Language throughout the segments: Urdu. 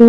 2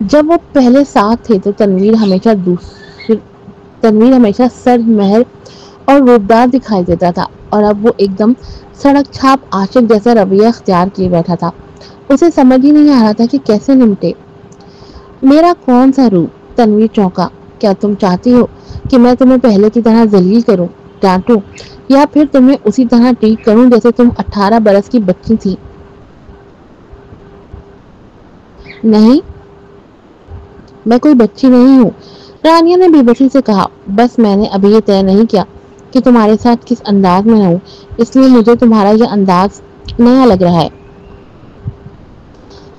جب وہ پہلے ساتھ تھے تو تنویر ہمیشہ سرد مہر اور روبدار دکھائی دیتا تھا، اور اب وہ ایک دم سڑک چھاپ عاشق جیسا رویہ اختیار کیے بیٹھا تھا۔ اسے سمجھ ہی نہیں آ رہا تھا کہ کیسے نمٹے۔ میرا کون سا روپ؟ تنویر چونکا۔ کیا تم چاہتی ہو کہ میں تمہیں پہلے کی طرح ذلیل کروں، ڈانٹوں، یا پھر تمہیں اسی طرح ٹریٹ کروں جیسے تم 18 برس کی بچی تھی؟ نہیں، میں کوئی بچی نہیں ہوں، رانیہ نے بے بسی سے کہا۔ بس میں نے ابھی یہ طے نہیں کیا کہ تمہارے ساتھ کس انداز میں رہوں، اس لیے مجھے تمہارا یہ انداز نیا لگ رہا ہے۔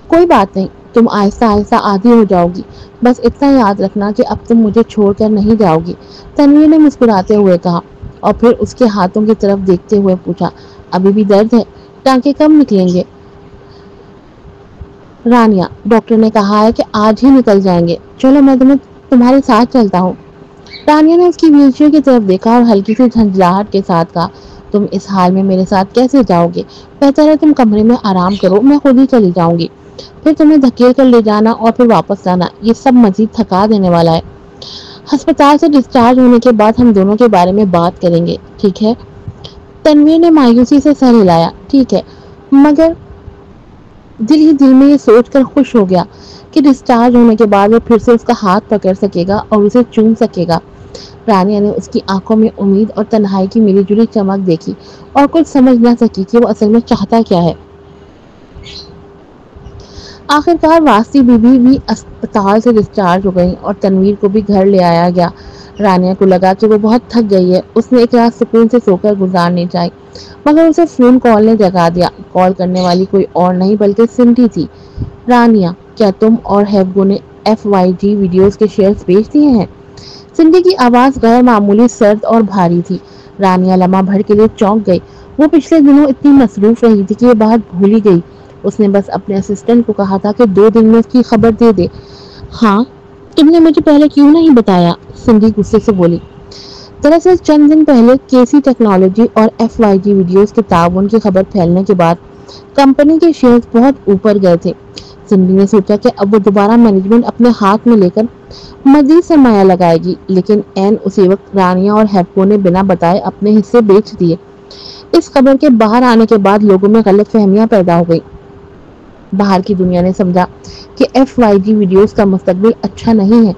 کوئی بات نہیں، تم آہستہ آہستہ عادی ہو جاؤ گی، بس اتنا یاد رکھنا کہ اب تم مجھے چھوڑ کر نہیں جاؤ گی، تنویر نے مسکراتے ہوئے کہا، اور پھر اس کے ہاتھوں کی طرف دیکھتے ہوئے پوچھا، ابھی بھی درد ہے؟ ٹانکے کب نکلیں گے؟ رانیہ، ڈاکٹر نے کہا ہے کہ آج ہی نکل جائیں گے، چلو میں تمہارے ساتھ چلتا ہوں۔ رانیہ نے اس کی ویل چیئر کی طرف دیکھا اور ہلکی سی جھنجھلاہٹ کے ساتھ کہا، تم اس حال میں میرے ساتھ کیسے جاؤ گے؟ بہتر ہے تم کمرے میں آرام کرو، میں خود ہی چلی جاؤں گی، پھر تمہیں دھکیل کر لے جانا اور پھر واپس لانا، یہ سب مزید تھکا دینے والا ہے۔ ہسپتال سے ڈسچارج ہونے کے بعد ہم دونوں کے بارے میں بات کریں گے، ٹھیک ہے؟ تنویر نے مایوسی سے سر ہلایا، ٹھیک ہے، مگر دل ہی دل میں یہ سوچ کر خوش ہو گیا کہ ڈسچارج ہونے کے بعد وہ پھر سے اس کا ہاتھ پکڑ سکے گا اور اسے چوم سکے گا۔ رانیہ نے اس کی آنکھوں میں امید اور تنہائی کی ملی جلی چمک دیکھی اور کچھ سمجھ نہ سکی کہ وہ اصل میں چاہتا کیا ہے۔ آخرکار واسطی بی بی بھی اسپتال سے ڈسچارج ہو گئی اور تنویر کو بھی گھر لے آیا گیا۔ رانیہ کو لگا کہ وہ بہت تھک گئی ہے، اس نے ایک رات سکون سے سو کر گزارنی چاہی، مگر اسے فون کال نے جگا دیا۔ کال کرنے والی کوئی اور نہیں بلکہ سنڈی تھی۔ رانیہ، کیا تم اور ہیبگو نے FYG ویڈیوز کے شیئرز بیچ دیے ہیں؟ سنڈی کی آواز غیر معمولی سرد اور بھاری تھی۔ رانیہ لمحہ بھر کے لیے چونک گئی۔ وہ پچھلے دنوں اتنی مصروف رہی تھی کہ یہ بات بھول ہی گئی۔ اس نے بس اپنے اسسٹنٹ کو کہا تھا کہ 2 دن میں اس کی خبر دے دے۔ ہاں، تم نے مجھے پہلے کیوں نہیں بتایا؟ سنڈی غصے سے بولی۔ دراصل چند دن پہلے کیسی ٹیکنالوجی اور FYG ویڈیوز کے تعاون کی خبر پھیلنے کے بعد کمپنی کے شیئرز بہت اوپر گئے تھے۔ سنڈی نے سوچا کہ اب وہ دوبارہ مینجمنٹ اپنے ہاتھ میں لے کر مزید سرمایہ لگائے گی، لیکن عین اسی وقت رانیہ اور ہیبگو نے بنا بتائے اپنے حصے بیچ دیے۔ اس خبر کے باہر آنے کے بعد لوگوں میں غلط فہمیاں پیدا ہو گئی۔ باہر کی دنیا نے سمجھا کہ FYG ویڈیوز کا مستقبل اچھا نہیں ہے۔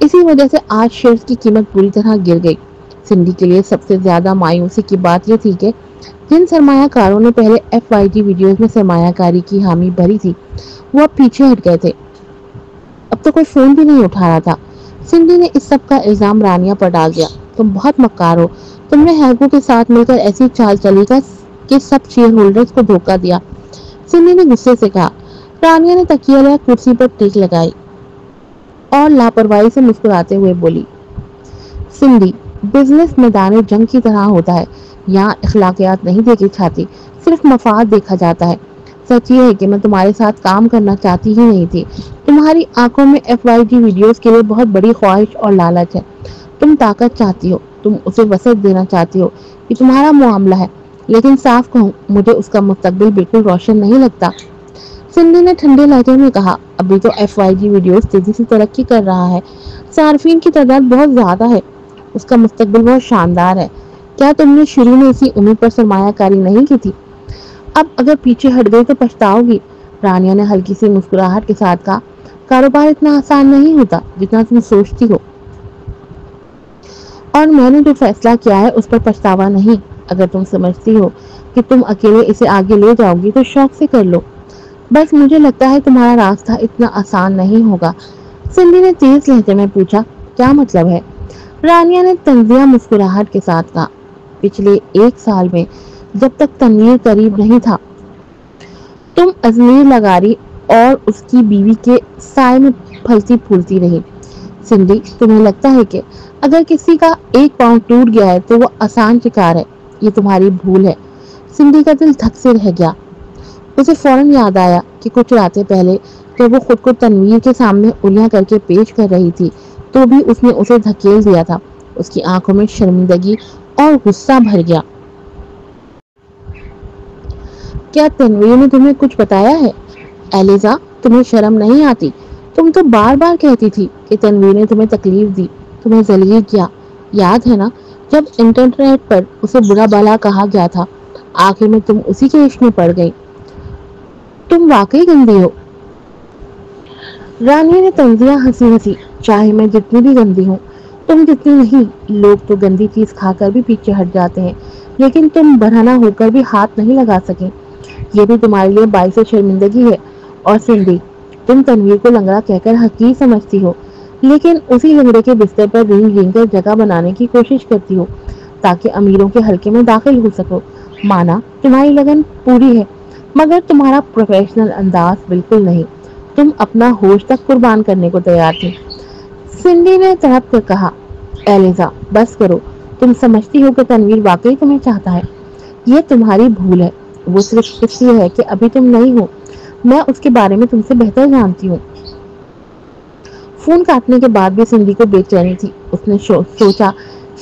اسی وجہ سے آج شیئرز کی قیمت پوری طرح گر گئی۔ سنڈی کے لیے سب سے زیادہ مایوسی کی بات یہ تھی کہ جن سرمایہ کاروں نے پہلے FYG ویڈیوز میں سرمایہ کاری کی حامی بھری تھی، وہ اب پیچھے ہٹ گئے تھے۔ اب تو کوئی فون بھی نہیں اٹھا رہا تھا۔ سنڈی نے اس سب کا الزام رانیہ پر ڈال دیا۔ تم بہت مکار ہو، تم نے ہیبگو کے ساتھ مل کر ایسی چال چلی کہ سب شیئر ہولڈرز کو دھوکہ دیا، سنڈی نے غصے سے کہا۔ رانیہ نے تکیہ لے کرسی پر ٹیک لگائی اور لاپرواہی سے مسکراتے ہوئے بولی، سنڈی، بزنس میدان جنگ کی طرح ہوتا ہے، یہاں اخلاقیات نہیں دیکھی جاتی، صرف مفاد دیکھا جاتا ہے۔ سچ یہ ہے کہ میں تمہارے ساتھ کام کرنا چاہتی ہی نہیں تھی۔ تمہاری آنکھوں میں FYG ویڈیوز کے لیے بہت بڑی خواہش اور لالچ ہے۔ تم طاقت چاہتی ہو، تم اسے وسعت دینا چاہتی ہو، یہ تمہارا معاملہ ہے، لیکن صاف کہوں، مجھے اس کا مستقبل بالکل روشن نہیں لگتا۔ سنڈی نے ٹھنڈے لہجے میں کہا، ابھی تو FYG ویڈیوز تیزی سے ترقی کر رہا ہے، صارفین کی تعداد بہت زیادہ ہے، اس کا مستقبل بہت شاندار ہے۔ کیا تم نے شروع میں اسی امید پر سرمایہ کاری نہیں کی تھی؟ اب اگر پیچھے ہٹ گئی تو پچھتاؤ گی۔ رانیہ نے ہلکی سی مسکراہٹ کے ساتھ کہا، کاروبار اتنا آسان نہیں ہوتا جتنا تم سوچتی ہو، اور میں نے جو فیصلہ کیا ہے اس پر پچھتاوا نہیں۔ اگر تم سمجھتی ہو کہ تم اکیلے اسے آگے لے جاؤ گی تو شوق سے کر لو، بس مجھے لگتا ہے تمہارا راستہ اتنا آسان نہیں ہوگا۔ سنڈی نے تیز لہجے میں پوچھا، کیا مطلب ہے؟ رانیہ نے طنزیہ مسکراہٹ کے ساتھ کہا، پچھلے 1 سال میں جب تک تنویر قریب نہیں تھا، تم ازمیر لغاری اور اس کی بیوی کے سائے میں پھلتی پھولتی رہی۔ سنڈی، تمہیں لگتا ہے کہ اگر کسی کا 1 پاؤں ٹوٹ گیا ہے تو وہ آسان شکار ہے؟ یہ تمہاری بھول ہے۔ سنڈی کا دل دھک سے رہ گیا۔ اسے فوراً یاد آیا کہ کچھ راتیں پہلے جب وہ خود کو تنویر کے سامنے انگلیاں کر کے پیش کر رہی تھی تو بھی اس نے اسے دھکیل دیا تھا۔ اس کی آنکھوں میں شرمندگی اور غصہ بھر گیا۔ کیا تنویر نے تمہیں کچھ بتایا ہے؟ ایلیزا، تمہیں شرم نہیں آتی؟ تم تو بار بار کہتی تھی کہ تنویر نے تمہیں تکلیف دی، تمہیں ذلیل کیا، یاد ہے نا؟ جب انٹرنیٹ پر اسے برا بھلا کہا گیا تھا، آخر میں تم اسی کے عشق میں پڑ گئی۔ تم واقعی گندی ہو۔ رانیہ نے تنزیہ ہنسی ہنسی، چاہے میں جتنی بھی گندی ہوں، تم جتنی نہیں۔ لوگ تو گندی چیز کھا کر بھی پیچھے ہٹ جاتے ہیں، لیکن تم برہنہ ہو کر بھی ہاتھ نہیں لگا سکے۔ یہ بھی تمہارے لیے باعث شرمندگی ہے۔ اور سنڈی، تم تنویر کو لنگڑا کہہ کر حقیر سمجھتی ہو، لیکن اسی لنگڑے کے بستر پر رینگ رینگ کر جگہ بنانے کی کوشش کرتی ہو تاکہ امیروں کے حلقے میں داخل ہو سکو۔ مانا تمہاری لگن پوری ہے، مگر تمہارا پروفیشنل انداز بالکل نہیں۔ تم اپنا ہوش تک قربان کرنے کو تیار تھی۔ سنڈی نے تڑپ کر کہا، ایلیزا بس کرو، تم سمجھتی ہو کہ تنویر واقعی تمہیں چاہتا ہے؟ یہ تمہاری بھول ہے، وہ صرف اس لیے ہے کہ ابھی تم نہیں ہو۔ میں اس کے بارے میں تم سے بہتر جانتی ہوں۔ فون کاٹنے کے بعد بھی سنڈی کو بے چینی تھی۔ اس نے سوچا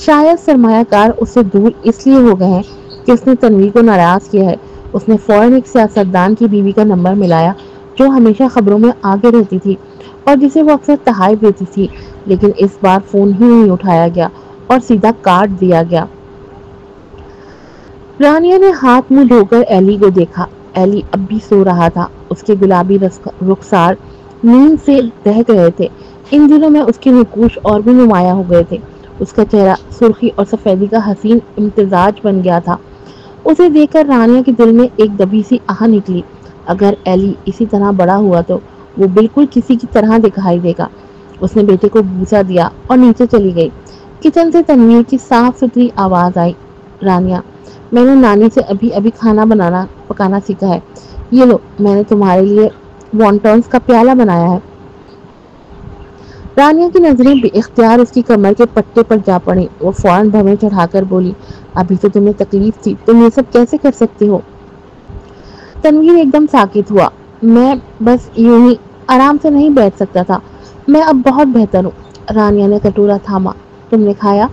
شاید سرمایہ کار اس سے دور اس لیے ہو گئے ہیں کہ اس نے تنویر کو ناراض کیا ہے۔ اس نے فوراً ایک سیاستدان کی بیوی کا نمبر ملایا جو ہمیشہ خبروں میں آگے رہتی تھی اور جسے وہ اکثر تحائف دیتی تھی، لیکن اس بار فون ہی نہیں اٹھایا گیا اور سیدھا کاٹ دیا گیا۔ رانیہ نے ہاتھ منہ دھو کر ایلی کو دیکھا۔ ایلی اب بھی سو رہا تھا، اس کے گلابی رخسار نیند سے دہک رہے تھے۔ ان دنوں میں اس کے نقوش اور بھی نمایاں ہو گئے تھے۔ اس کا چہرہ سرخی اور سفیدی کا حسین امتزاج بن گیا تھا۔ اسے دیکھ کر رانیہ کے دل میں ایک دبی سی آہ نکلی۔ اگر ایلی اسی طرح بڑا ہوا تو وہ بالکل کسی کی طرح دکھائی دے گا۔ اس نے بیٹے کو بوسہ دیا اور نیچے چلی گئی۔ کچن سے تنویر کی صاف ستھری آواز آئی، رانیہ میں نے نانی سے ابھی ابھی کھانا پکانا سیکھا ہے، یہ لو میں نے تمہارے لیے وانٹونز کا پیالہ بنایا ہے۔ رانیہ کی نظریں بے اختیار اس کی کمر کے پٹے پر جا پڑیں۔ وہ فوراً بھویں چڑھا کر بولی، ابھی تو تمہیں تکلیف تھی، تم یہ سب کیسے کر سکتی ہو؟ تنویر ایک دم ساکت ہوا۔ میں بس یوں ہی آرام سے نہیں بیٹھ سکتا تھا، میں اب بہت بہتر ہوں۔ رانیہ نے کٹورا تھاما، تم نے کھایا؟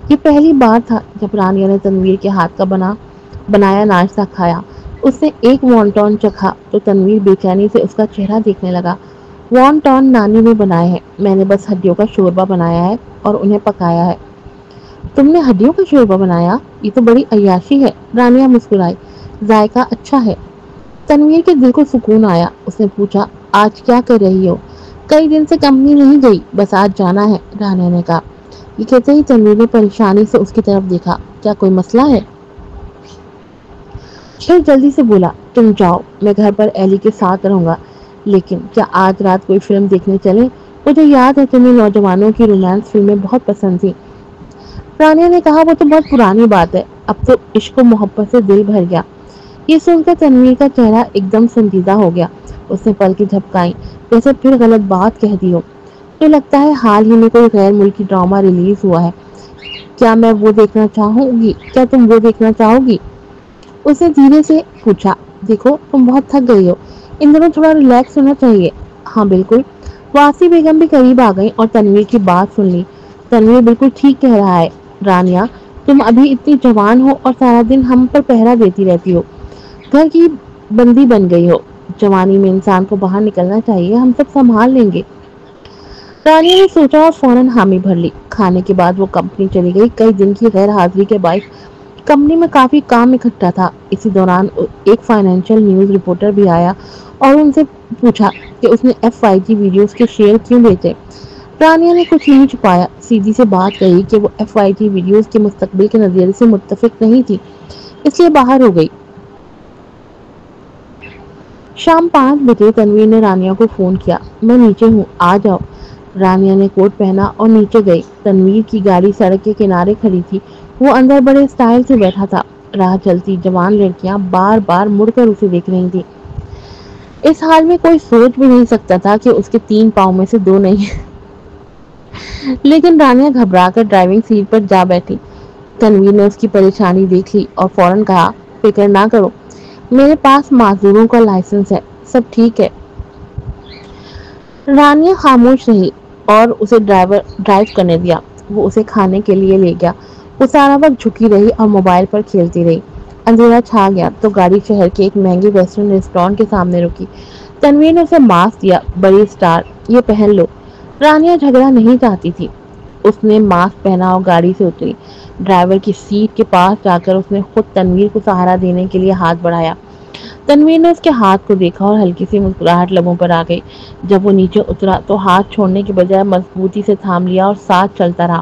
یہ پہلی بار تھا جب رانیہ نے تنویر کے ہاتھ کا بنایا ناشتہ کھایا۔ اس نے ایک وانٹون چکھا تو تنویر بے چینی سے اس کا چہرہ دیکھنے لگا۔ وانٹون نانی نے بنائے ہیں، میں نے بس ہڈیوں کا شوربہ بنایا ہے اور انہیں پکایا ہے۔ تم نے ہڈیوں کا شوربہ بنایا؟ یہ تو بڑی عیاشی ہے۔ رانیہ مسکرائی، ذائقہ اچھا ہے۔ تنویر کے دل کو سکون آیا۔ اس نے پوچھا، آج کیا کر رہی ہو؟ کئی دن سے کمپنی نہیں گئی، بس آج جانا ہے، رانیہ نے کہا۔ یہ کہتے ہی تنویر نے پریشانی سے اس کی طرف دیکھا، کیا کوئی مسئلہ ہے؟ پھر جلدی سے بولا، تم جاؤ، میں گھر پر ایلی کے ساتھ رہوں گا، لیکن کیا آج رات کوئی فلم دیکھنے چلیں؟ مجھے یاد ہے تمہیں نوجوانوں کی رومانس فلمیں بہت پسند تھی۔ رانیہ نے کہا، وہ تو بہت پرانی بات ہے، اب تو عشق و محبت سے دل بھر گیا۔ یہ سن کر تنویر کا چہرہ ایک دم سنجیدہ ہو گیا۔ اس نے پلکیں جھپکائیں جیسے پھر غلط بات کہہ دی ہو۔ تو لگتا ہے حال ہی میں کوئی غیر ملکی ڈرامہ ریلیز ہوا ہے، کیا تم وہ دیکھنا چاہو گی؟ اس نے دھیرے سے پوچھا، دیکھو تم بہت تھک گئی ہو، ان دنوں تھوڑا ریلیکس ہونا چاہیے۔ ہاں بالکل۔ واسی بیگم بھی قریب آ گئی اور تنویر کی بات سن لی۔ تنویر بالکل ٹھیک کہہ رہا ہے رانیہ، تم ابھی اتنی جوان ہو اور سارا دن ہم پر پہرا دیتی رہتی ہو، گھر کی بندی بن گئی ہو۔ جوانی میں انسان کو باہر نکلنا چاہیے، ہم سب سنبھال لیں گے۔ رانیہ نے سوچا اور فوراً حامی بھر لی۔ کھانے کے بعد وہ کمپنی چلی گئی۔ کئی دن کی غیر حاضری کے باعث کمپنی میں کافی کام اکٹھا تھا۔ اسی دوران ایک فائنینشیل نیوز رپورٹر بھی آیا اور ان سے پوچھا کہ اس نے FYG ویڈیوز کے شیئر کیوں بیچے۔ رانیہ نے کچھ نہیں چھپایا، سیدھی سے بات کہی کہ وہ FYG ویڈیوز کے مستقبل کے نظریے سے متفق نہیں تھی، اس لیے باہر ہو گئی۔ شام 5 بجے تنویر نے رانیہ کو فون کیا، میں نیچے ہوں، آ جاؤ۔ رانیہ نے کوٹ پہنا اور نیچے گئی۔ تنویر کی گاڑی سڑک کے کنارے کھڑی تھی، وہ اندر بڑے سٹائل سے بیٹھا تھا۔ راہ چلتی جوان لڑکیاں بار بار مڑ کر اسے دیکھ رہی تھی۔ اس حال میں کوئی سوچ بھی نہیں سکتا تھا کہ اس کے 3 پاؤں میں سے 2 نہیں ہیں۔ لیکن رانیہ گھبرا کر ڈرائیونگ سیٹ پر جا بیٹھی۔ تنویر نے اس کی پریشانی دیکھ لی اور فوراً کہا، فکر نہ کرو، میرے پاس معذوروں کا لائسنس ہے، سب ٹھیک ہے۔ رانیہ خاموش رہی اور اسے ڈرائیو کرنے دیا۔ وہ اسے کھانے کے لیے لے گیا۔ وہ سارا وقت جھکی رہی اور موبائل پر کھیلتی رہی۔ اندھیرا چھا گیا تو گاڑی شہر کے ایک مہنگے ویسٹرن ریسٹورانٹ کے سامنے رکی۔ تنویر نے اسے ماسک دیا. بڑی اسٹار, یہ پہن لو. رانیہ جھگڑا نہیں چاہتی تھی. اس نے ماسک پہنا اور گاڑی سے اتری. ڈرائیور کی سیٹ کے پاس جا کر اس نے خود تنویر کو سہارا دینے کے لیے ہاتھ بڑھایا. تنویر نے اس کے ہاتھ کو دیکھا اور ہلکی سی مسکراہٹ لبوں پر آ گئی. جب وہ نیچے اترا تو ہاتھ چھوڑنے کے بجائے مضبوطی سے تھام لیا اور ساتھ چلتا رہا.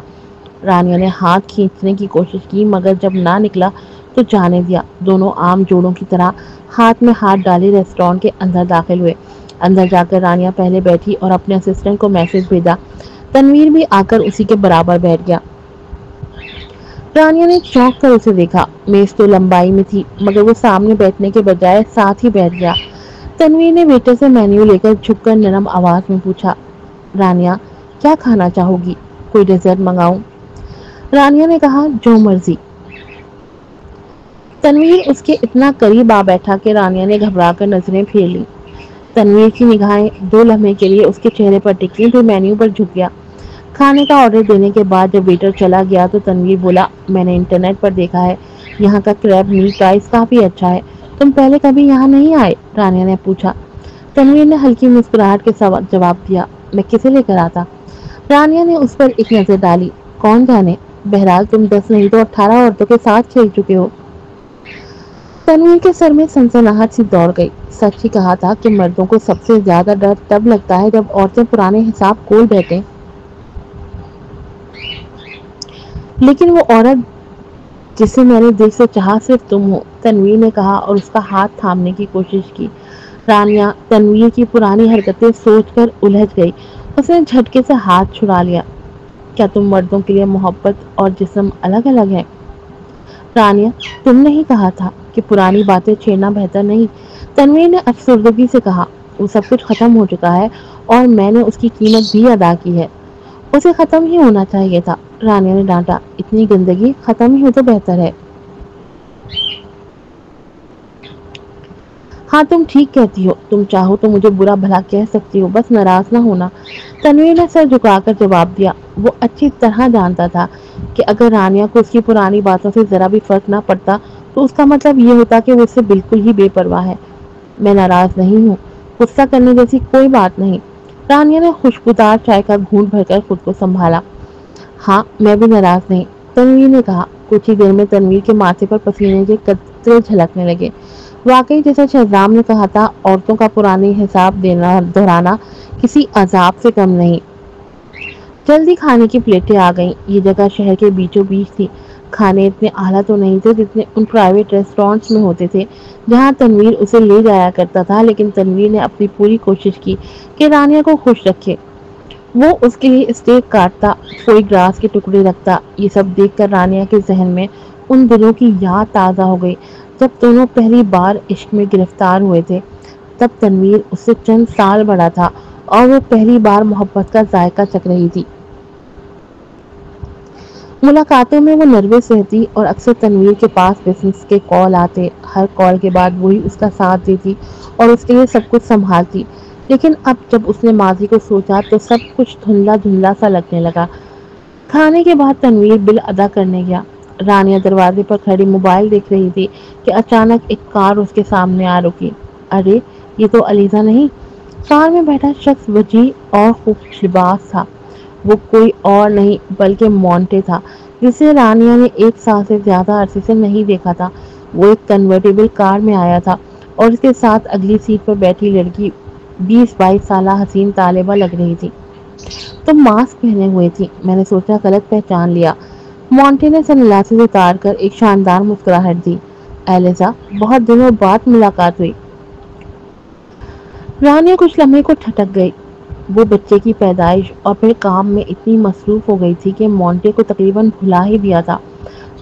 رانیہ نے ہاتھ کھینچنے کی کوشش کی مگر جب نہ نکلا تو جانے دیا. دونوں عام جوڑوں کی طرح ہاتھ میں ہاتھ ڈالے ریسٹورانٹ کے اندر داخل ہوئے. اندر جا کر رانیہ پہلے بیٹھی اور اپنے اسسٹنٹ کو میسج بھیجا. تنویر بھی آ کر اسی کے برابر بیٹھ گیا. رانیہ نے چونک کر اسے دیکھا. میز تو لمبائی میں تھی مگر وہ سامنے بیٹھنے کے بجائے ساتھ ہی بیٹھ گیا. تنویر نے ویٹر سے مینیو لے کر جھک کر نرم آواز میں پوچھا, رانیہ کیا کھانا چاہو گی؟ کوئی ڈیزرٹ منگاؤں؟ رانیہ نے کہا, جو مرضی. تنویر اس کے اتنا قریب آ بیٹھا کہ رانیہ نے گھبرا کر نظریں پھیر لی. تنویر کی نگاہیں 2 لمحے کے لیے اس کے چہرے پر ٹکی پھر مینیو پر جھک گیا. کھانے کا آرڈر دینے کے بعد جب ویٹر چلا گیا تو تنویر بولا, میں نے انٹرنیٹ پر دیکھا ہے یہاں کا کریب میٹ پرائس کافی اچھا ہے. تم پہلے کبھی یہاں نہیں آئے؟ رانیہ نے پوچھا. تنویر نے ہلکی مسکراہٹ کے ساتھ جواب دیا, میں کسے لے کر آتا؟ رانیہ نے اس پر ایک نظر ڈالی. کون جانے, بہرحال تم 10 نہیں تو 18 عورتوں کے ساتھ کھیل چکے ہو. تنویر کے سر میں سنسناہٹ سی دوڑ گئی. سچ ہی کہا تھا کہ مردوں کو سب سے زیادہ ڈر تب لگتا ہے جب عورتیں پرانے حساب کھول بیٹھیں. لیکن وہ عورت جسے میں نے دل سے چاہا صرف تم ہو, تنویر نے کہا اور اس کا ہاتھ تھامنے کی کوشش کی. رانیہ تنویر کی پرانی حرکتیں سوچ کر الجھ گئی. اس نے جھٹکے سے ہاتھ چھڑا لیا. کیا تم مردوں کے لیے محبت اور جسم الگ الگ ہے؟ رانیہ, تم نے ہی کہا تھا کہ پرانی باتیں چھیڑنا بہتر نہیں. تنویر نے افسردگی سے کہا, وہ سب کچھ ختم ہو چکا ہے اور میں نے اس کی قیمت بھی ادا کی ہے. اسے ختم ہی ہونا چاہیے تھا. رانیہ نے ڈانٹا, اتنی گندگی ختم ہی ہو تو بہتر ہے. ہاں تم ٹھیک کہتی ہو. تم چاہو تو مجھے برا بھلا کہہ سکتی ہو, بس ناراض نہ ہونا. تنویر نے سر جھکا کر جواب دیا. وہ اچھی طرح جانتا تھا کہ اگر رانیہ کو اس کی پرانی باتوں سے ذرا بھی فرق نہ پڑتا تو اس کا مطلب یہ ہوتا کہ وہ اس سے بالکل ہی بے پرواہ ہے. میں ناراض نہیں ہوں. غصہ کرنے جیسی کوئی بات نہیں. رانیہ نے خوشبودار چائے کا گھونٹ بھر کر خود کو سنبھالا. ہاں میں بھی ناراض نہیں, تنویر نے کہا. کچھ ہی دیر میں تنویر کے ماتھے پر پسینے کے قطرے جھلکنے لگے. واقعی جیسا شہزام نے کہا تھا, عورتوں کا پرانے حساب دہرانا کسی عذاب سے کم نہیں. جلدی کھانے کی پلیٹیں آ گئیں. یہ جگہ شہر کے بیچوں بیچ تھی. کھانے اتنے اعلیٰ تو نہیں تھے جتنے ان پرائیویٹ ریسٹورینٹس میں ہوتے تھے جہاں تنویر اسے لے جایا کرتا تھا, لیکن تنویر نے اپنی پوری کوشش کی کہ رانیہ کو خوش رکھے. وہ اس کے لیے اسٹیک کاٹتا, کوئی گراس کے ٹکڑے رکھتا. یہ سب دیکھ کر رانیہ کے ذہن میں ان دنوں کی یاد تازہ ہو گئی جب دونوں پہلی بار عشق میں گرفتار ہوئے تھے. تب تنویر اس سے چند سال بڑا تھا اور وہ پہلی بار محبت کا ذائقہ چکھ رہی تھی. ملاقاتوں میں وہ نروس رہتی اور اکثر تنویر کے پاس بزنس کے کال آتے. ہر کال کے بعد وہی اس کا ساتھ دیتی اور اس کے لیے سب کچھ سنبھالتی. لیکن اب جب اس نے ماضی کو سوچا تو سب کچھ دھندلا دھندلا سا لگنے لگا. کھانے کے بعد تنویر بل ادا کرنے گیا. رانیہ دروازے پر کھڑی موبائل دیکھ رہی تھی کہ اچانک ایک کار اس کے سامنے آ رکی. ارے یہ تو علیزہ نہیں؟ کار میں بیٹھا شخص وجیح اور خوش لباس تھا. وہ کوئی اور نہیں بلکہ مونٹے تھا جسے رانیہ نے 1 سال سے زیادہ عرصے سے نہیں دیکھا تھا. وہ ایک کنورٹیبل کار میں آیا تھا اور اس کے ساتھ اگلی سیٹ پر بیٹھی لڑکی 20-22 سالہ حسین طالبہ لگ رہی تھی. تم ماسک پہنے ہوئے تھی, میں نے سوچا غلط پہچان لیا. مونٹے نے سن گلاسز اتار کر ایک شاندار مسکراہٹ دی. ایلیزا, بہت دنوں بعد ملاقات ہوئی. رانیہ کچھ لمحے کو ٹھٹک گئی. وہ بچے کی پیدائش اور پھر کام میں اتنی مصروف ہو گئی تھی کہ مونٹے کو تقریباً بھلا ہی دیا تھا.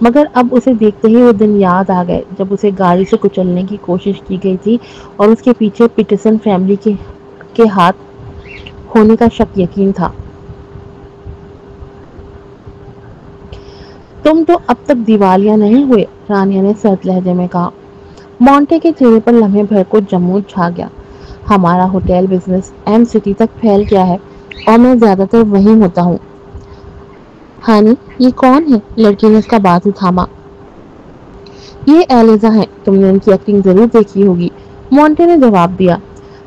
مگر اب اسے دیکھتے ہی وہ دن یاد آ گئے جب اسے گاڑی سے کچلنے کی کوشش کی گئی تھی اور اس کے پیچھے پیٹرسن فیملی کے ہاتھ ہونے کا شک یقین تھا. تم تو اب تک دیوالیہ نہیں ہوئے, رانیہ نے سرد لہجے میں کہا. مونٹے کے چہرے پر لمحے بھر کو جمود چھا گیا. ہمارا ہوٹل بزنس ایم سٹی تک پھیل گیا ہے اور میں زیادہ تر وہیں ہوتا ہوں. ہانی, یہ کون ہے؟ لڑکی نے اس کا بازو تھاما. یہ ایلیزا ہے, تم نے ان کی ایکٹنگ ضرور دیکھی ہوگی, مونٹے نے جواب دیا.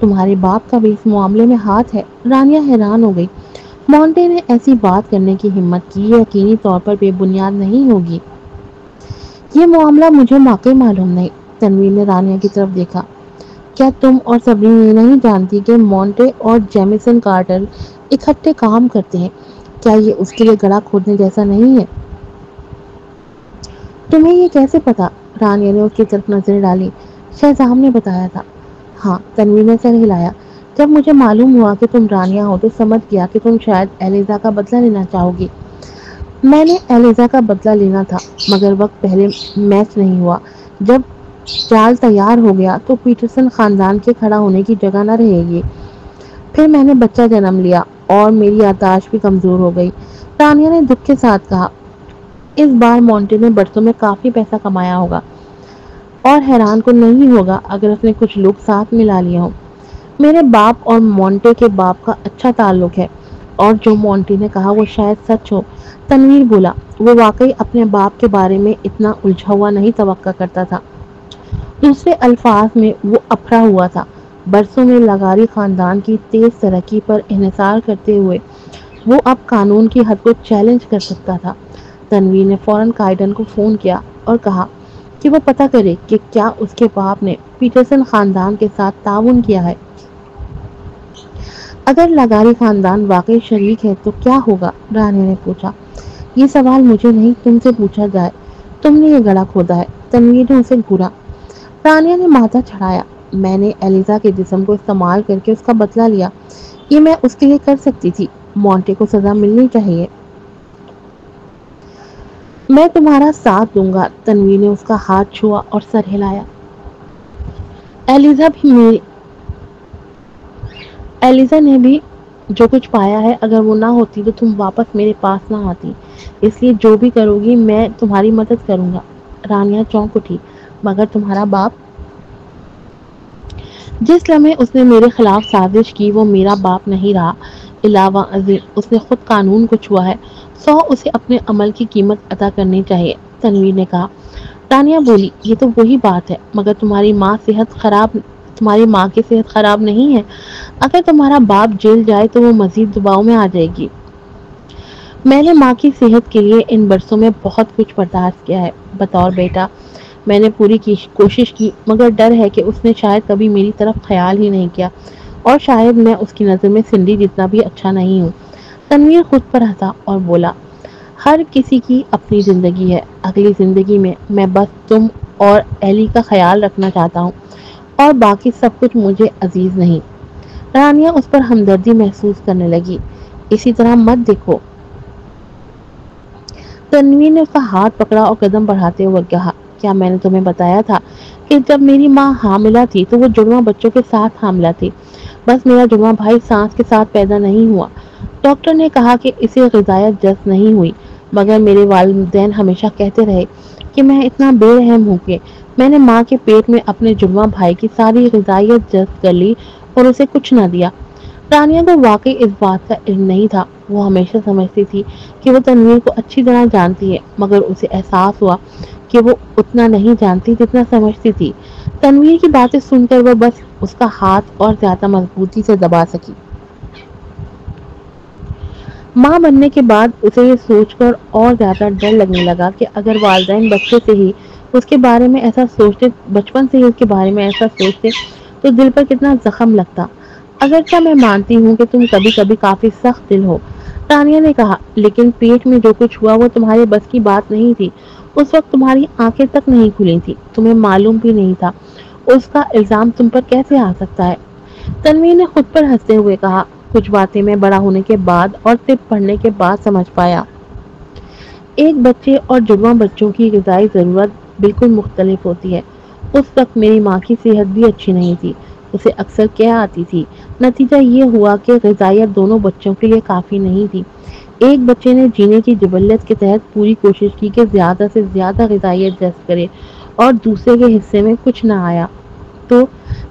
تمہارے باپ کا بھی اس معاملے میں ہاتھ ہے۔ رانیہ حیران ہو گئی۔ مونٹے نے ایسی بات کرنے کی ہمت کی، یہ یقینی طور پر بے بنیاد نہیں ہوگی۔ یہ معاملہ مجھے واقعی معلوم نہیں۔ تنویر نے رانیہ کی طرف دیکھا۔ کیا تم اور صبرین یہ نہیں جانتی کہ مونٹے اور جیمیسن کارٹر اکٹھے کام کرتے ہیں؟ کیا یہ اس کے لیے گڑھا کھودنے جیسا نہیں ہے؟ تمہیں یہ کیسے پتا؟ رانیہ نے اس کی طرف نظر ڈالی۔ شہزام نے بتایا تھا۔ ہاں، تنویر نے سر ہلایا۔ جب مجھے معلوم ہوا کہ تم رانیہ ہو تو سمجھ گیا کہ تم شاید ایلیزا کا بدلہ لینا چاہو گی۔ میں نے ایلیزا کا بدلہ لینا تھا، مگر وقت پہلے میچ نہیں ہوا۔ جب جال تیار ہو گیا تو پیٹرسن خاندان کے کھڑا ہونے کی جگہ نہ رہے گی۔ پھر میں نے بچہ جنم لیا اور میری یادداشت بھی کمزور ہو گئی۔ رانیہ نے دکھ کے ساتھ کہا۔ اس بار مونٹے نے برسوں میں کافی پیسہ کمایا ہوگا اور حیران کو نہیں ہوگا اگر اس نے کچھ لوگ ساتھ ملا لیے ہوں۔ میرے باپ اور مونٹے کے باپ کا اچھا تعلق ہے، اور جو مونٹے نے کہا وہ شاید سچ ہو۔ تنویر بولا۔ وہ واقعی اپنے باپ کے بارے میں اتنا الجھا ہوا نہیں توقع کرتا تھا۔ دوسرے الفاظ میں وہ افرا ہوا تھا۔ برسوں میں لغاری خاندان کی تیز ترقی پر انحصار کرتے ہوئے وہ اب قانون کی حد کو چیلنج کر سکتا تھا۔ تنویر نے فوراً کائڈن کو فون کیا اور کہا کہ وہ پتہ کرے کہ کیا اس کے باپ نے پیٹرسن خاندان کے ساتھ تعاون کیا ہے۔ اگر لغاری خاندان واقعی شریک ہے تو کیا ہوگا؟ رانی نے پوچھا۔ یہ سوال مجھے نہیں، تم سے پوچھا جائے۔ تم نے یہ گڑھا کھودا ہے۔ تنویر نے اسے گھورا۔ رانیہ نے ماتھا چڑھایا۔ میں نے ایلیزا کے جسم کو استعمال کر کے اس کا بدلہ لیا۔ یہ میں اس کے لیے کر سکتی تھی۔ مونٹے کو سزا ملنی چاہیے۔ میں تمہارا ساتھ دوں گا۔ تنویر نے اس کا ہاتھ چھوا اور سر ہلایا۔ ایلیزا نے بھی جو کچھ پایا ہے، اگر وہ نہ ہوتی تو تم واپس میرے پاس نہ آتی۔ اس لیے جو بھی کرو گی میں تمہاری مدد کروں گا۔ رانیہ چونک اٹھی۔ مگر تمہارا باپ؟ جس لمحے اس نے میرے خلاف سازش کی وہ میرا باپ نہیں رہا۔ علاوہ ازیں اس نے خود قانون کو چھوا ہے۔ اسے اپنے عمل کی قیمت ادا کرنی چاہیے۔ تنویر نے کہا۔ رانیہ بولی۔ یہ تو وہی بات ہے، مگر تمہاری ماں کی صحت خراب نہیں ہے۔ اگر تمہارا باپ جیل جائے تو وہ مزید دباؤ میں آ جائے گی۔ میں نے ماں کی صحت کے لیے ان برسوں میں بہت کچھ برداشت کیا ہے۔ بطور بیٹا میں نے پوری کوشش کی، مگر ڈر ہے کہ اس نے شاید کبھی میری طرف خیال ہی نہیں کیا، اور شاید میں اس کی نظر میں سنڈی جتنا بھی اچھا نہیں ہوں۔ تنویر خود پر ہنسا اور بولا۔ ہر کسی کی اپنی زندگی ہے۔ اگلی زندگی میں بس تم اور ایلی کا خیال رکھنا چاہتا ہوں، اور باقی سب کچھ مجھے عزیز نہیں۔ رانیہ اس پر ہمدردی محسوس کرنے لگی۔ اسی طرح مت دیکھو۔ تنویر نے اس کا ہاتھ پکڑا اور قدم بڑھاتے ہوئے کہا۔ کیا میں نے تمہیں بتایا تھا کہ جب میری ماں حاملہ تھی تو وہ جڑواں بچوں کے ساتھ حاملہ تھی؟ بس میرا جڑواں بھائی سانس کے ساتھ پیدا نہیں ہوا۔ ڈاکٹر نے کہا کہ اسے غذائیت جذب نہیں ہوئی، مگر میرے والدین ہمیشہ کہتے رہے کہ میں اتنا بے رحم ہوں کہ میں نے ماں کے پیٹ میں اپنے جڑواں بھائی کی ساری غذائیت جذب کر لی اور اسے کچھ نہ دیا۔ رانیہ کو واقعی اس بات کا علم نہیں تھا۔ وہ ہمیشہ سمجھتی تھی کہ وہ تنویر کو اچھی طرح جانتی ہے، مگر اسے احساس ہوا کہ وہ اتنا نہیں جانتی جتنا سمجھتی تھی۔ تنویر کی باتیں سن کر وہ بس اس کا ہاتھ اور زیادہ مضبوطی سے دبا سکی۔ ماں بننے کے بعد اسے یہ سوچ کر اور زیادہ ڈر لگنے لگا کہ اگر والدین بچپن سے ہی اس کے بارے میں ایسا سوچتے تو دل پر کتنا زخم لگتا۔ اگرچہ میں مانتی ہوں کہ تم کبھی کبھی کافی سخت دل ہو، رانیہ نے کہا، لیکن پیٹ میں جو کچھ ہوا وہ تمہارے بس کی بات نہیں تھی۔ اس وقت تمہاری آنکھیں تک نہیں کھلی تھی، تمہیں معلوم بھی نہیں تھا۔ اس کا الزام تم پر کیسے آ سکتا ہے؟ تنویر نے خود پر ہنستے ہوئے کہا۔ کچھ باتیں میں بڑا ہونے کے بعد اور طب پڑھنے کے بعد سمجھ پایا۔ ایک بچے اور جڑواں بچوں کی غذائی ضرورت بالکل مختلف ہوتی ہے۔ اس وقت میری ماں کی صحت بھی اچھی نہیں تھی، اسے اکثر کہہ آتی تھی۔ نتیجہ یہ ہوا کہ غذائیت دونوں بچوں کے لیے کافی نہیں تھی۔ ایک بچے نے جینے کی جبلت کے تحت پوری کوشش کی کہ زیادہ سے زیادہ غذائیت جذب کرے، اور دوسرے کے حصے میں کچھ نہ آیا۔ تو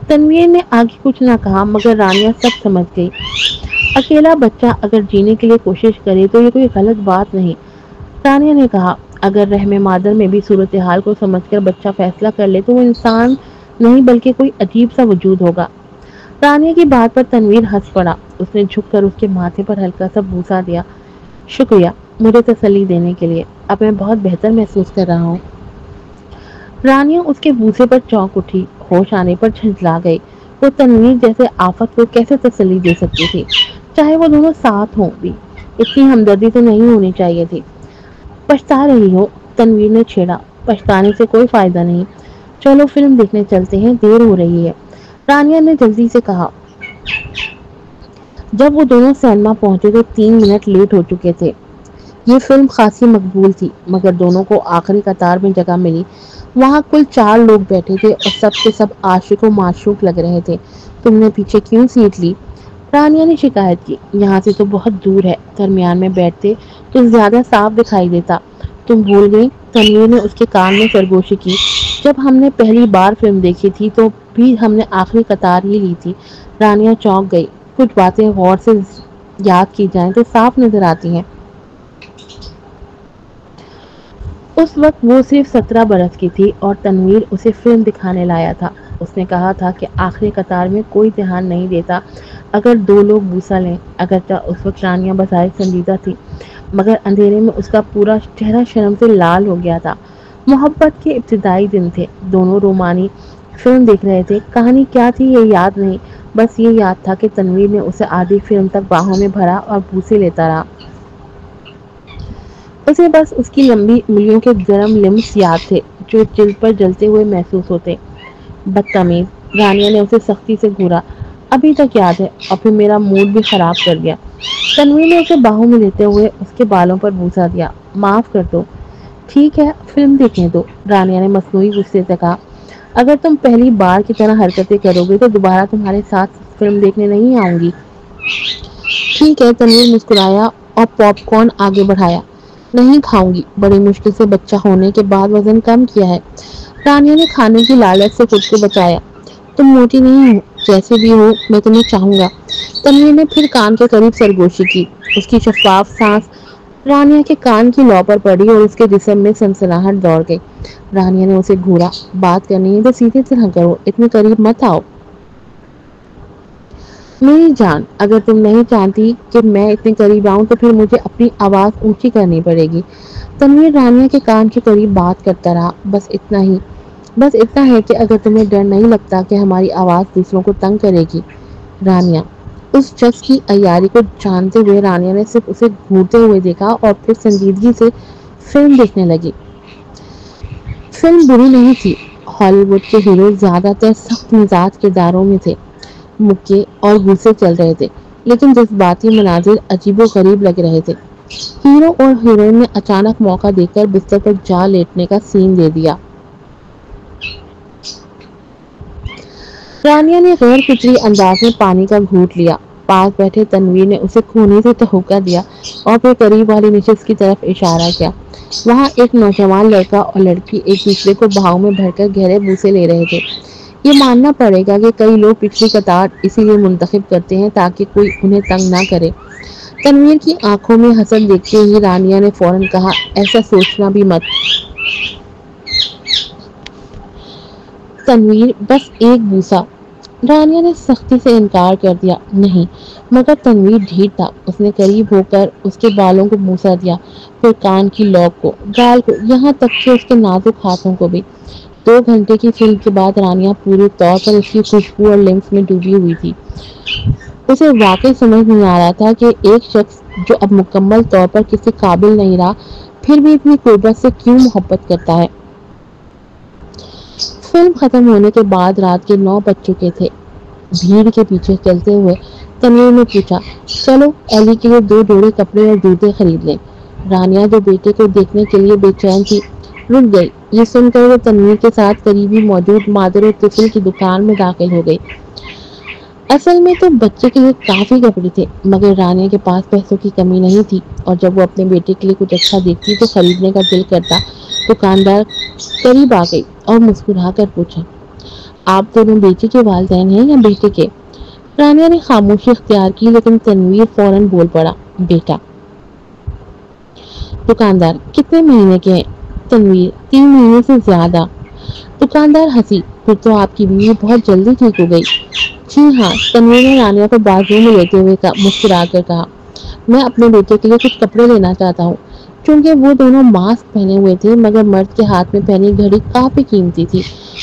تنویر نے آگے کچھ نہ کہا، مگر رانیہ سب سمجھ گئی۔ اکیلا بچہ اگر جینے کے لیے کوشش کرے تو یہ کوئی غلط بات نہیں۔ رانیہ نے کہا، اگر رحم مادر میں بھی صورتحال کو سمجھ کر بچہ فیصلہ کر لے تو وہ انسان نہیں بلکہ کوئی عجیب سا وجود ہوگا۔ رانیہ کی بات پر تنویر ہنس پڑا. اس نے جھک کر اس کے ماتھے پر ہلکا سا بوسہ دیا. شکریہ مجھے تسلی دینے کے لیے. اب میں بہت بہتر محسوس کر رہا ہوں. رانیہ اس کے بوسے پر چونک اٹھی. ہوش آنے پر جھنجلا گئی. وہ تنویر جیسے آفت کو کیسے تسلی دے سکتی تھی؟ چاہے وہ دونوں ساتھ ہوں بھی اتنی ہمدردی تو نہیں ہونی چاہیے تھی. پچھتا رہی ہو؟ تنویر نے چھیڑا. پچھتانے سے کوئی فائدہ نہیں. چلو فلم دیکھنے چلتے ہیں دیر ہو رہی ہے. رانیہ نے جلدی سے کہا. جب وہ دونوں سینما پہنچے تو 3 منٹ لیٹ ہو چکے تھے. یہ فلم خاصی مقبول تھی مگر دونوں کو آخری قطار میں جگہ ملی. وہاں کل 4 لوگ بیٹھے تھے اور سب کے سب عاشق و معشوق لگ رہے تھے. تم نے پیچھے کیوں سیٹ لی؟ رانیہ نے شکایت کی. یہاں سے تو بہت دور ہے. درمیان میں بیٹھتے تو زیادہ صاف دکھائی دیتا. تم بھول گئی؟ تنویر نے اس کے کان میں سرگوشی کی. جب ہم نے پہلی بار فلم دیکھی تھی تو بھی ہم نے آخری قطار ہی لی تھی. رانیہ چونک گئی. کچھ باتیں غور سے یاد کی جائیں تو صاف نظر آتی ہیں. اس وقت وہ صرف 17 برس کی تھی اور تنویر اسے فلم دکھانے لایا تھا. اس نے کہا تھا کہ آخری قطار میں کوئی دھیان نہیں دیتا اگر 2 لوگ بوسہ لیں. اگرچہ اس وقت رانیہ بظاہر سنجیدہ تھی مگر اندھیرے میں اس کا پورا چہرہ شرم سے لال ہو گیا تھا. محبت کے ابتدائی دن تھے. دونوں رومانی فلم دیکھ رہے تھے. کہانی کیا تھی یہ یاد نہیں. بس یہ یاد تھا کہ تنویر نے اسے آدھی فلم تک باہوں میں بھرا اور بوسے لیتا رہا. اسے بس اس کی لمبی انگلیوں کے گرم لمس یاد تھے جو جلد پر جلتے ہوئے محسوس ہوتے. بدتمیز. رانیہ نے اسے سختی سے گھورا. ابھی تک یاد ہے اور پھر میرا موڈ بھی خراب کر دیا. تنویر نے اسے باہوں میں لیتے ہوئے اس کے بالوں پر بوسہ دیا. معاف کر دو. ٹھیک ہے فلم دیکھنے دو. رانیہ نے مصنوعی غصے سے کہا. اگر تم پہلی بار کی طرح حرکتیں کرو گے تو دوبارہ تمہارے ساتھ فلم دیکھنے نہیں آؤں گی. ٹھیک ہے. تنویر مسکرایا اور پاپ کارن آگے بڑھایا. نہیں کھاؤں گی. بڑی مشکل سے بچہ ہونے کے بعد وزن کم کیا ہے. رانیہ نے کھانے کی لالچ سے خود کو بچایا. تم موٹی نہیں ہو. جیسے بھی ہو میں تمہیں چاہوں گا. تنویر نے پھر کان کے قریب سرگوشی کی. اس کی شفاف سانس رانیہ کے کان کی لو پر پڑی اور اس کے جسم میں سنسناہٹ دوڑ گئی. رانیہ نے اسے گھورا. بات کرنی ہے تو سیدھے طرح کرو. اتنے قریب مت آؤ. میری جان اگر تم نہیں چاہتی کہ میں اتنے قریب آؤں تو پھر مجھے اپنی آواز اونچی کرنی پڑے گی. تنویر رانیہ کے کان کے قریب بات کرتا رہا. بس اتنا ہے کہ اگر تمہیں ڈر نہیں لگتا کہ ہماری آواز دوسروں کو تنگ کرے گی. رانیہ. اس شخص کی عیاری کو جانتے ہوئے رانیہ نے صرف اسے گھورتے ہوئے دیکھا اور پھر سنجیدگی سے فلم دیکھنے لگی. فلم بری نہیں تھی. ہالی ووڈ کے ہیرو زیادہ تر سخت مزاج کرداروں میں تھے. مکے اور غصے چل رہے تھے لیکن جذباتی مناظر عجیب و غریب لگ رہے تھے. ہیرو اور ہیروئن نے اچانک موقع دے کر بستر پر جا لیٹنے کا سین دے دیا. رانیہ نے غیر فطری انداز میں پانی کا گھونٹ لیا. پاس بیٹھے تنویر نے اسے خونی سے ٹھوکا دیا اور پھر قریب والی نشست کی طرف اشارہ کیا. وہاں ایک نوجوان لڑکا اور لڑکی ایک دوسرے کو بہاؤں میں بھر کر گہرے بوسے لے رہے تھے. یہ ماننا پڑے گا کہ کئی لوگ پچھلی قطار اسی لیے منتخب کرتے ہیں تاکہ کوئی انہیں تنگ نہ کرے. تنویر کی آنکھوں میں حسد دیکھتے ہی رانیہ نے فوراً کہا. ایسا سوچنا بھی مت. تنویر بس ایک بوسہ. رانیہ نے سختی سے انکار کر دیا. نہیں. مگر تنویر ڈھیٹ تھا. اس نے قریب ہو کر اس کے بالوں کو بوسہ دیا پھر کان کی لوک کو گال کو یہاں تک کہ اس کے نازک ہاتھوں کو بھی. 2 گھنٹے کی فلم کے بعد رانیہ پورے طور پر اس کی خوشبو اور لمس میں ڈوبی ہوئی تھی. اسے واقعی سمجھ نہیں آ رہا تھا کہ ایک شخص جو اب مکمل طور پر کسی قابل نہیں رہا پھر بھی اتنی قربت سے کیوں محبت کرتا ہے. فلم ختم ہونے کے بعد رات کے 9 بج چکے تھے. بھیڑ کے پیچھے چلتے ہوئے تنویر نے پوچھا. چلو ایلی کے لیے 2 جوڑے کپڑے اور جوتے خرید لیں. رانیہ جو بیٹے کو دیکھنے کے لیے بے چین تھی رک گئی. یہ سن کر وہ تنویر کے ساتھ قریبی موجود مادر و طفل کی دکان میں داخل ہو گئی. اصل میں تو بچے کے لیے کافی کپڑے تھے مگر رانیہ کے پاس پیسوں کی کمی نہیں تھی اور جب وہ اپنے بیٹے کے لیے کچھ اچھا دیکھتی تو خریدنے کا دل کرتا. دکاندار قریب آ گئی اور مسکرا کر پوچھا. آپ دونوں بیٹے کے والدین ہیں یا بیٹے کے؟ رانیہ نے خاموشی اختیار کی لیکن تنویر فوراً بول پڑا. بیٹا. دکاندار. کتنے مہینے کے ہیں؟ تنویر. 3 مہینے سے زیادہ. دکاندار ہنسی. پھر تو آپ کی بیوی بہت جلدی ٹھیک ہو گئی؟ جی ہاں، تنویر نے رانیہ کو بازو میں لیتے ہوئے مسکرا کر کہا، میں اپنے بیٹے کے لیے کچھ کپڑے لینا چاہتا ہوں۔ چونکہ وہ دونوں ماسک پہنے ہوئے تھے مگر مرد کے ہاتھ میں پہنی گھڑی کافی قیمتی تھی،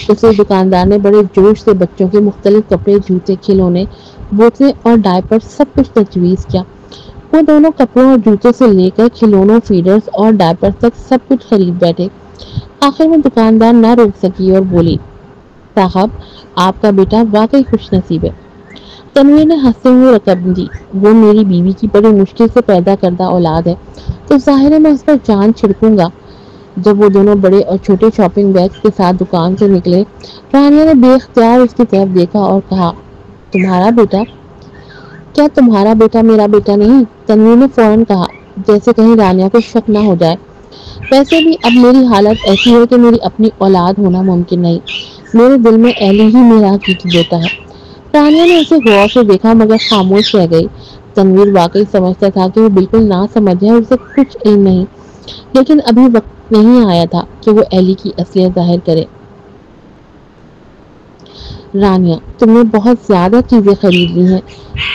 اسے دکاندار نے بڑے جوش سے بچوں کے مختلف کپڑے، جوتے، کھلونے، بوتلیں اور ڈائپر سب کچھ تجویز کیا۔ وہ دونوں کپڑوں اور جوتوں سے لے کر کھلونوں، فیڈرز اور ڈائپر تک سب کچھ خرید بیٹھے۔ آخر میں دکاندار نہ روک سکی اور بولی، صاحب آپ کا بیٹا واقعی خوش نصیب ہے۔ تنویر نے ہنستے ہوئے رقم دی، وہ میری بیوی کی بڑی مشکل سے پیدا کردہ اولاد ہے تو ظاہر ہے میں اس پر جان چھڑکوں گا۔ جب وہ دونوں بڑے اور چھوٹے شاپنگ بیگز کے ساتھ دکان سے نکلے، رانیہ نے بے اختیار اس کی طرف دیکھا اور کہا، تمہارا بیٹا؟ کیا تمہارا بیٹا میرا بیٹا نہیں؟ تنویر نے فوراً کہا، جیسے کہیں رانیہ کو شک نہ ہو جائے۔ ویسے بھی اب میری حالت ایسی ہے کہ میری اپنی اولاد ہونا ممکن نہیں، میرے دل میں ایلی ہی میرا حقیقی بیٹا ہے۔ رانیہ نے اسے غور سے دیکھا مگر خاموش رہ گئی۔ تنویر واقعی سمجھتا تھا کہ وہ بالکل نہ سمجھ ہے، اسے کچھ علم نہیں، لیکن ابھی وقت نہیں آیا تھا کہ وہ ایلی کی اصلیت ظاہر کرے۔ رانیہ، تم نے بہت زیادہ چیزیں خرید لی ہیں،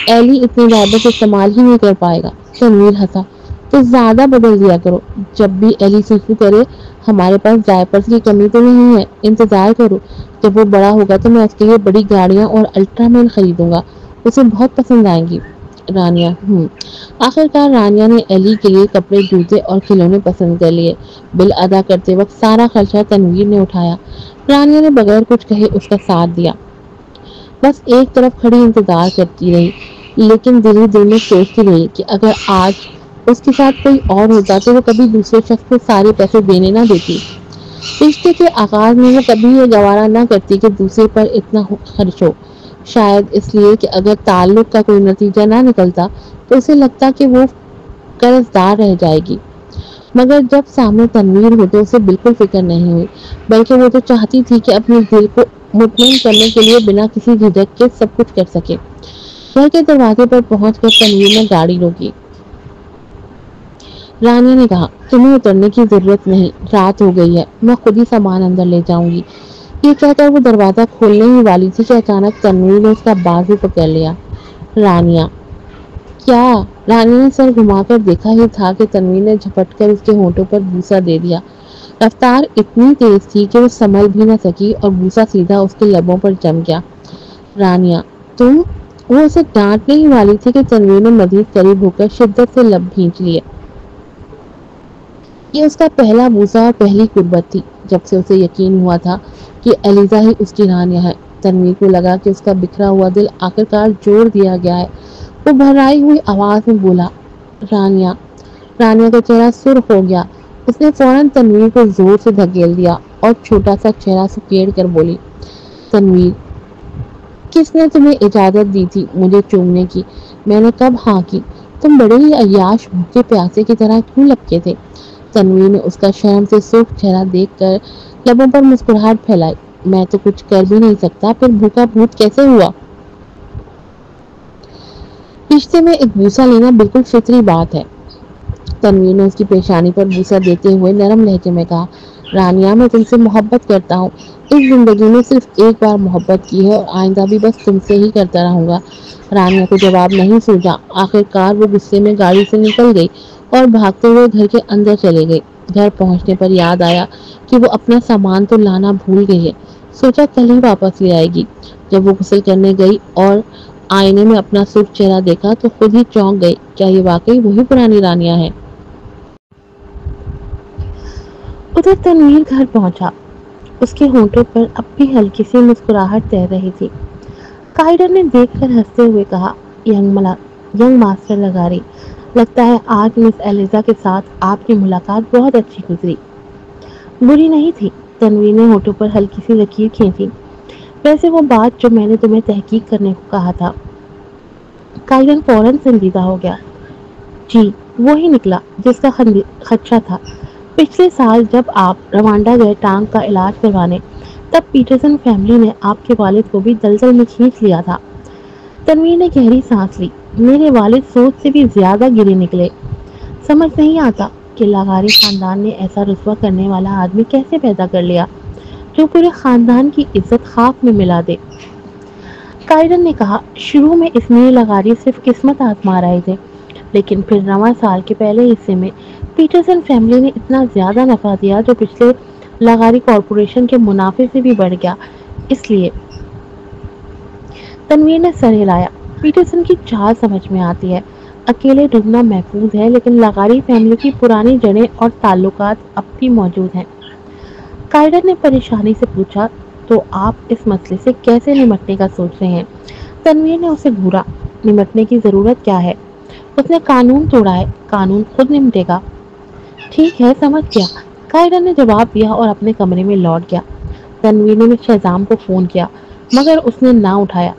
ایلی اتنے ڈائپر استعمال ہی نہیں کر پائے گا۔ تنویر ہنسا، تو زیادہ بدل دیا کرو، جب بھی ایلی سسو کرے۔ ہمارے پاس ڈائپرز کی کمی تو نہیں ہے، انتظار کرو، جب وہ بڑا ہوگا تو میں اس کے لیے بڑی گاڑیاں اور الٹرا مین خریدوں گا، اسے بہت پسند آئیں گی۔ رانیہ آخرکار رانیہ نے ایلی کے لیے کپڑے، جوتے اور کھلونے پسند کر لیے۔ بل ادا کرتے وقت سارا خرچہ تنویر نے اٹھایا۔ رانیہ نے بغیر کچھ کہے اس کا ساتھ دیا، بس ایک طرف کھڑی انتظار کرتی رہی، لیکن دل ہی دل میں سوچتی رہی کہ اگر آج اس کے ساتھ کوئی اور ہوتا تو وہ کبھی دوسرے شخص کو سارے پیسے دینے نہ دیتی۔ رشتے کے آغاز میں وہ کبھی یہ گوارا نہ کرتی کہ دوسرے پر اتنا خرچ ہو، شاید اس لیے کہ اگر تعلق کا کوئی نتیجہ نہ نکلتا تو اسے لگتا کہ وہ قرض دار رہ جائے گی۔ مگر جب سامنے تنویر ہو تو اسے بالکل فکر نہیں ہوئی، بلکہ وہ تو چاہتی تھی کہ اپنے دل کو مطمئن کرنے کے لیے بنا کسی جھجک کے سب کچھ کر سکے۔ گھر کے دروازے پر پہنچ کر تنویر نے گاڑی روکی۔ رانیہ نے کہا، تمہیں اترنے کی ضرورت نہیں، رات ہو گئی ہے، میں خود ہی سامان اندر لے جاؤں گی۔ یہ کہہ کر وہ دروازہ کھولنے ہی والی تھی کہ اچانک تنویر نے اس کا بازو پکڑ لیا۔ رانیہ، کیا؟ رانیہ نے سر گھما کر دیکھا ہی تھا کہ تنویر نے جھپٹ کر اس کے ہونٹوں پر بوسہ دے دیا۔ رفتار اتنی تیز تھی کہ وہ سنبھل بھی نہ سکی اور بوسہ سیدھا اس کے لبوں پر جم گیا۔ رانیہ، تم؟ وہ اسے ڈانٹنے ہی والی تھی کہ تنویر نے مزید قریب ہو کر شدت سے لب کھینچ لیے۔ یہ اس کا پہلا بوسہ اور پہلی قربت تھی جب سے اسے یقین ہوا تھا کہ ایلیزا ہی اس کی رانیہ ہے۔ تنویر کو لگا کہ اس کا بکھرا ہوا دل آخرکار جوڑ دیا گیا ہے۔ وہ بھرائی ہوئی آواز میں بولا، رانیہ۔ رانیہ کا چہرہ سرخ ہو گیا، اس نے فوراً تنویر کو زور سے دھکیل دیا اور چھوٹا سا چہرہ سکیڑ کر بولی، تنویر، کس نے تمہیں اجازت دی تھی مجھے چومنے کی؟ میں نے کب ہاں کی؟ تم بڑے ہی عیاش بھوکے پیاسے کی طرح کیوں لپکے تھے؟ تنویر نے اس کا شرم سے سرخ چہرہ دیکھ کر لبوں پر مسکراہٹ پھیلائی، میں تو کچھ کر بھی نہیں سکتا، پھر بھوکا بھوت کیسے ہوا؟ رشتے میں ایک بوسہ لینا بالکل فطری بات ہے۔ تنویر نے اس کی پیشانی پر بوسہ دیتے ہوئے نرم لہجے میں کہا، رانیہ، میں تم سے محبت کرتا ہوں، اس زندگی میں صرف ایک بار محبت کی ہے اور آئندہ بھی بس تم سے ہی کرتا رہوں گا۔ رانیہ کو جواب نہیں سوجا۔ آخرکار وہ غصے میں گاڑی سے نکل گئی اور بھاگتے ہوئے گھر کے اندر چلے گئی۔ گھر پہنچنے پر یاد آیا کہ وہ اپنا سامان تو لانا بھول گئی ہے، سوچا کل ہی واپس لے آئے گی۔ جب وہ غسل کرنے گئی اور آئینے میں اپنا سرخ چہرہ دیکھا تو خود ہی چونک گئی، کیا یہ واقعی وہی پرانی رانیہ ہے؟ ادھر تنویر گھر پہنچا، اس کے ہونٹوں پر اب بھی ہلکی سی مسکراہٹ تیر رہی تھی۔ کائیڈر نے دیکھ کر ہنستے ہوئے کہا، ینگ ماسٹر لگاری، لگتا ہے آج مس ایلیزا کے ساتھ آپ کی ملاقات بہت اچھی گزری۔ بری نہیں تھی، تنویر نے ہونٹوں پر ہلکی سی لکیر کھینچی، ویسے وہ بات جو میں نے تمہیں تحقیق کرنے کو کہا تھا۔ کائیڈر فوراً سنجیدہ ہو گیا، جی وہی نکلا جس کا خدشہ تھا۔ پچھلے سال جب آپ روانڈا گئے ٹانگ کا علاج کروانے، تب پیٹرسن فیملی نے آپ کے والد کو بھی دلدل میں کھینچ لیا تھا۔ تنویر نے گہری سانس لی، میرے والد سوچ سے بھی زیادہ گرے نکلے۔ سمجھ نہیں آتا کہ لاغاری خاندان نے ایسا رسوا کرنے والا آدمی کیسے پیدا کر لیا۔ جو پورے خاندان کی عزت خاک میں ملا دے۔ کائرن نے کہا، شروع میں اس نیل لغاری صرف قسمت آزما رہے تھے، لیکن پھر رواں سال کے پہلے حصے میں پیٹرسن فیملی نے اتنا زیادہ نفع دیا جو پچھلے لغاری کارپوریشن کے منافع سے بھی بڑھ گیا۔ اس لیے تنویر نے سر ہلایا۔ پیٹرسن کی چال سمجھ میں آتی ہے، اکیلے ڈوبنا محفوظ ہے، لیکن لغاری فیملی کی پرانی جڑیں اور تعلقات اب بھی موجود ہیں۔ کائرن نے پریشانی سے پوچھا، تو آپ اس مسئلے سے کیسے نمٹنے کا سوچ رہے ہیں؟ تنویر نے اسے گھورا، نمٹنے کی ضرورت کیا ہے؟ اس نے قانون توڑا ہے، قانون خود نمٹے گا۔ ٹھیک ہے، سمجھ گیا، کائرن نے جواب دیا اور اپنے کمرے میں لوٹ گیا۔ تنویر نے شہزام کو فون کیا مگر اس نے نہ اٹھایا۔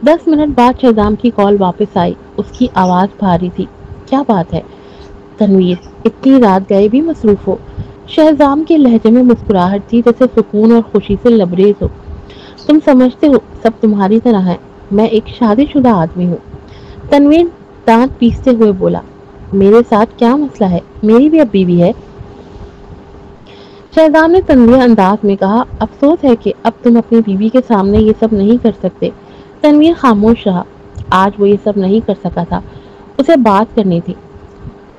10 منٹ بعد شہزام کی کال واپس آئی، اس کی آواز بھاری تھی۔ کیا بات ہے تنویر، اتنی رات گئے بھی مصروف ہو؟ شہزام کے لہجے میں مسکراہٹ تھی جیسے سکون اور خوشی سے لبریز ہو۔ تم سمجھتے ہو سب تمہاری طرح ہے، میں ایک شادی شدہ آدمی ہوں۔ تنویر دانت پیستے ہوئے بولا، میرے ساتھ کیا مسئلہ ہے؟ میری بھی اب بیوی ہے۔ شہزام نے تنزیہ انداز میں کہا، افسوس ہے کہ اب تم اپنی بیوی کے سامنے یہ سب نہیں کر سکتے۔ تنویر خاموش رہا۔ آج وہ یہ سب نہیں کر سکا تھا، اسے بات کرنی تھی۔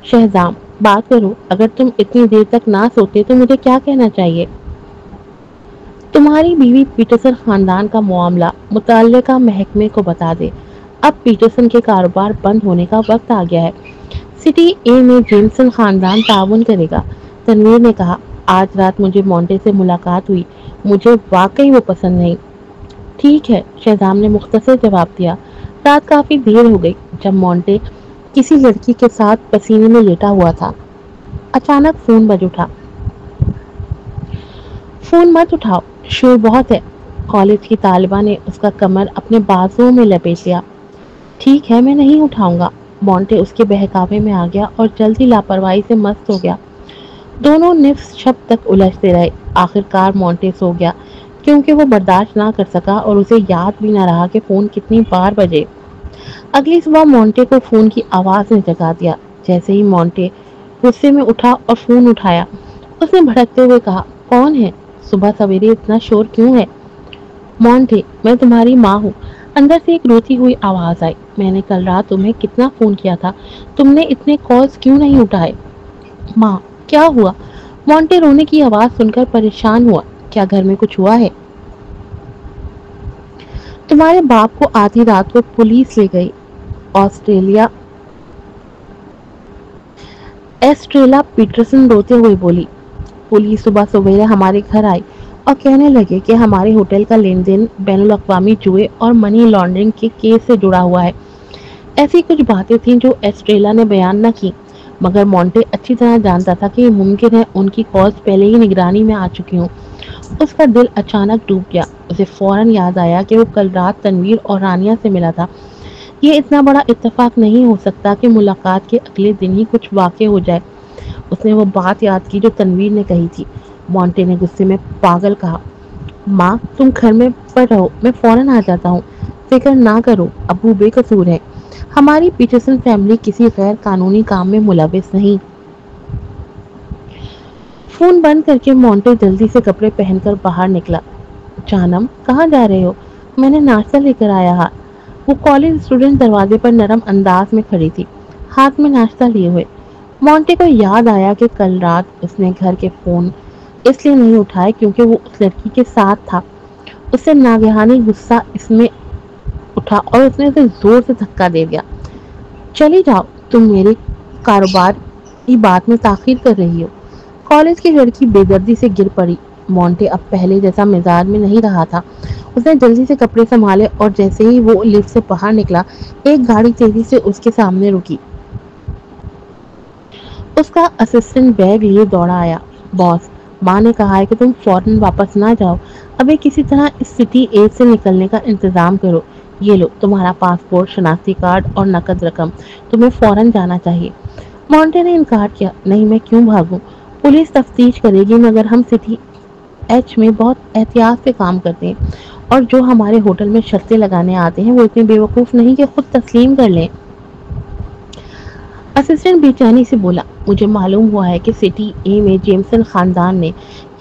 شہزام، بات کرو، اگر تم اتنی دیر تک نہ سوتے تو مجھے کیا کہنا چاہیے؟ تمہاری بیوی پیٹرسن خاندان کا معاملہ متعلقہ محکمے کو بتا دے۔ اب پیٹرسن کے کاروبار بند ہونے کا وقت آ گیا ہے۔ سٹی اے میں جیمسن خاندان تعاون کرے گا۔ تنویر نے کہا، آج رات مجھے مونٹے سے ملاقات ہوئی، مجھے واقعی وہ پسند نہیں۔ ٹھیک ہے، شہزام نے مختصر جواب دیا۔ رات کافی دیر ہو گئی جب مونٹے کسی لڑکی کے ساتھ پسینے میں لیٹا ہوا تھا۔ اچانک فون بج اٹھا۔ فون مت اٹھاؤ، شور بہت ہے۔ کالج کی طالبہ نے اس کا کمر اپنے بازوؤں میں لپیٹ لیا۔ ٹھیک ہے، میں نہیں اٹھاؤں گا۔ مونٹے اس کے بہکاوے میں آ گیا اور جلدی لاپرواہی سے مست ہو گیا۔ دونوں نصف شب تک الجھتے رہے۔ آخر کار مونٹے سو گیا کیونکہ وہ برداشت نہ کر سکا اور اسے یاد بھی نہ رہا کہ فون کتنی بار بجے۔ اگلی صبح مونٹے کو فون کی آواز نے جگا دیا۔ جیسے ہی مونٹے غصے میں اٹھا اور فون اٹھایا، اس نے بھڑکتے ہوئے کہا، کون ہے؟ صبح سویرے اتنا شور کیوں ہے؟ مونٹے، میں تمہاری ماں ہوں۔ اندر سے ایک روتی ہوئی آواز آئی، میں نے کل رات تمہیں کتنا فون کیا تھا، تم نے اتنے کالز کیوں نہیں اٹھائے؟ ماں، کیا ہوا؟ مونٹے رونے کی آواز سن کر پریشان ہوا۔ کیا گھر میں کچھ ہوا ہے؟ تمہارے باپ کو آدھی رات کو پولیس لے گئی۔ ایسٹریلا پیٹرسن روتے ہوئے بولی، پولیس صبح سویرے ہمارے گھر آئی اور کہنے لگے کہ ہمارے ہوٹل کا لین دین بین الاقوامی جوئے اور منی لانڈرنگ کے کیس سے جڑا ہوا ہے۔ ایسی کچھ باتیں تھیں جو ایسٹریلا نے بیان نہ کی، مگر مونٹے اچھی طرح جانتا تھا کہ یہ ممکن ہے ان کی کالز پہلے ہی نگرانی میں آ چکی ہوں۔ اس کا دل اچانک ڈوب گیا۔ اسے فوراً یاد آیا کہ وہ کل رات تنویر اور رانیہ سے ملا تھا۔ یہ اتنا بڑا اتفاق نہیں ہو سکتا کہ ملاقات کے اگلے دن ہی کچھ واقع ہو جائے۔ اس نے وہ بات یاد کی جو تنویر نے کہی تھی۔ مونٹے نے غصے میں پاگل کہا، ماں تم گھر میں پڑ رہو، میں فوراً آ جاتا ہوں۔ فکر نہ کرو، ابو بے قصور ہے۔ ہماری پیٹرسن فیملی کسی غیر قانونی کام میں ملوث نہیں۔ فون بند کر کے مونٹے جلدی سے کپڑے پہن کر باہر نکلا۔ جانم، کہاں جا رہے ہو؟ میں نے ناشتہ لے کر آیا ہاں۔ وہ کالج اسٹوڈنٹ دروازے پر نرم انداز میں کھڑی تھی، ہاتھ میں ناشتہ لیے ہوئے۔ مونٹے کو یاد آیا کہ کل رات اس نے گھر کے فون اس لیے نہیں اٹھائے کیونکہ وہ اس لڑکی کے ساتھ تھا۔ اسے ناگہانی غصہ اس میں اٹھا اور اس نے اسے زور سے دھکا دے دیا۔ چلی جاؤ، تم میرے کاروبار کی بات میں تاخیر کر رہی ہو۔ کالج کی لڑکی بے دردی سے گر پڑی۔ مونٹے اب پہلے جیسا مزاج میں نہیں رہا تھا۔ اس نے جلدی سے کپڑے سنبھالے اور جیسے ہی وہ لفٹ سے باہر نکلا، ایک گاڑی تیزی سے اس کے سامنے رکی۔ اس کا اسسٹنٹ بیگ لیے دوڑا آیا۔ باس، ماں نے کہا ہے کہ تم فوراً واپس نہ جاؤ، ابھی کسی طرح اس سٹی اے سے نکلنے کا انتظام کرو۔ یہ لو تمہارا پاسپورٹ، شناختی کارڈ اور نقد رقم، تمہیں فوراً جانا چاہیے۔ مونٹے نے انکار کیا، نہیں میں کیوں بھاگوں؟ پولیس تفتیش کرے گی مگر ہم سٹی ایچ میں بہت احتیاط سے کام کرتے ہیں اور جو ہمارے ہوٹل میں شرطیں لگانے آتے ہیں وہ اتنے بیوقوف نہیں کہ خود تسلیم کر لیں۔ اسسٹنٹ بے چینی سے بولا، مجھے معلوم ہوا ہے کہ سٹی اے میں جیمسن خاندان نے